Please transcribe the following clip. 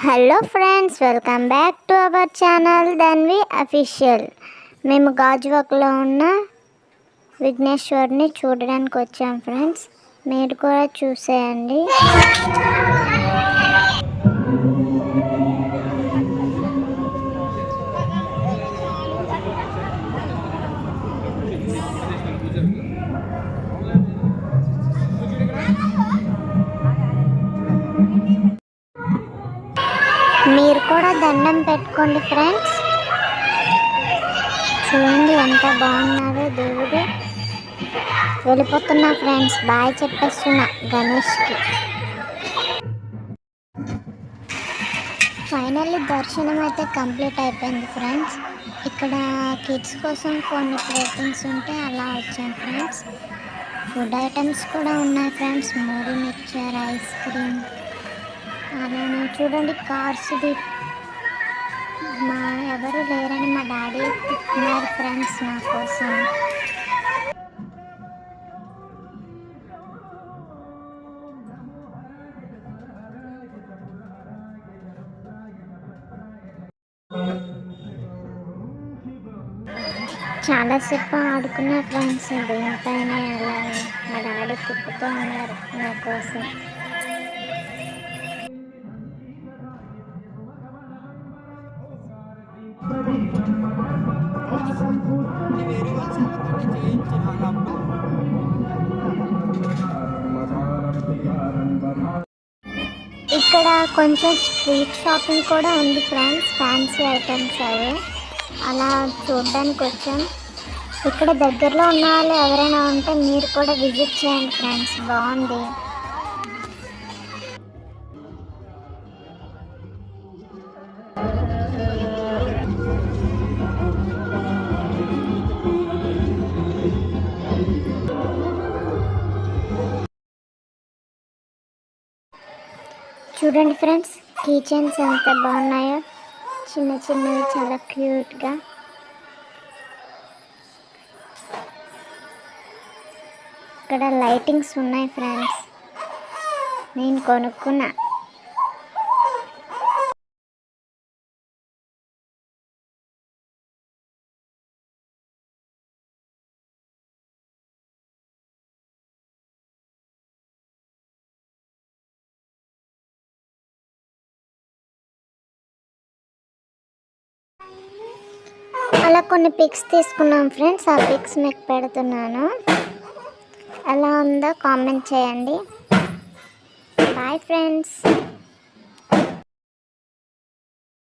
Hello friends, welcome back to our channel Dhanvi official. మేము గాజువాకలో ఉన్న విఘ్నేశ్వర్ని చూడడానికి వచ్చాం ఫ్రెండ్స్. మీరు కూడా చూసేయండి. మీరు కూడా దండం పెట్టుకోండి ఫ్రెండ్స్. చూడండి ఎంత బాగున్నారో దేవుడు. వెళ్ళిపోతున్నా ఫ్రెండ్స్, బాయ్ చెప్పేస్తున్నా గణేష్కి. ఫైనల్లీ దర్శనం అయితే కంప్లీట్ అయిపోయింది ఫ్రెండ్స్. ఇక్కడ కిడ్స్ కోసం కొన్ని ప్లేటింగ్స్ ఉంటే అలా వచ్చాను ఫ్రెండ్స్. ఫుడ్ ఐటమ్స్ కూడా ఉన్నాయి friends. Movie mixture, ice cream, అలానే చూడండి కార్స్ది. ఎవరు లేరని మా డాడీ తిప్పుతున్నారు ఫ్రెండ్స్ నా కోసం. చాలాసేపు ఆడుకున్న ఫ్రెండ్స్ దేనిపైన అలా మా డాడీ తిప్పుతూ ఉన్నారు నా కోసం. ఇక్కడ కొంచెం స్ట్రీట్ షాపింగ్ కూడా ఉంది ఫ్రెండ్స్. ఫ్యాన్సీ ఐటమ్స్ అవి అలా చూడడానికి వచ్చాం. ఇక్కడ దగ్గరలో ఉన్న వాళ్ళు ఎవరైనా ఉంటే మీరు కూడా విజిట్ చేయండి ఫ్రెండ్స్, బాగుంది. చూడండి ఫ్రెండ్స్, కీ చైన్స్ ఎంత బాగున్నాయో, చిన్న చిన్నవి, చాలా క్యూట్గా. ఇక్కడ లైటింగ్స్ ఉన్నాయి ఫ్రెండ్స్, నేను కొనుక్కున్నా. అలా కొన్ని పిక్స్ తీసుకున్నాం ఫ్రెండ్స్. ఆ పిక్స్ మీకు పెడుతున్నాను. ఎలా ఉందో కామెంట్ చేయండి. Bye friends.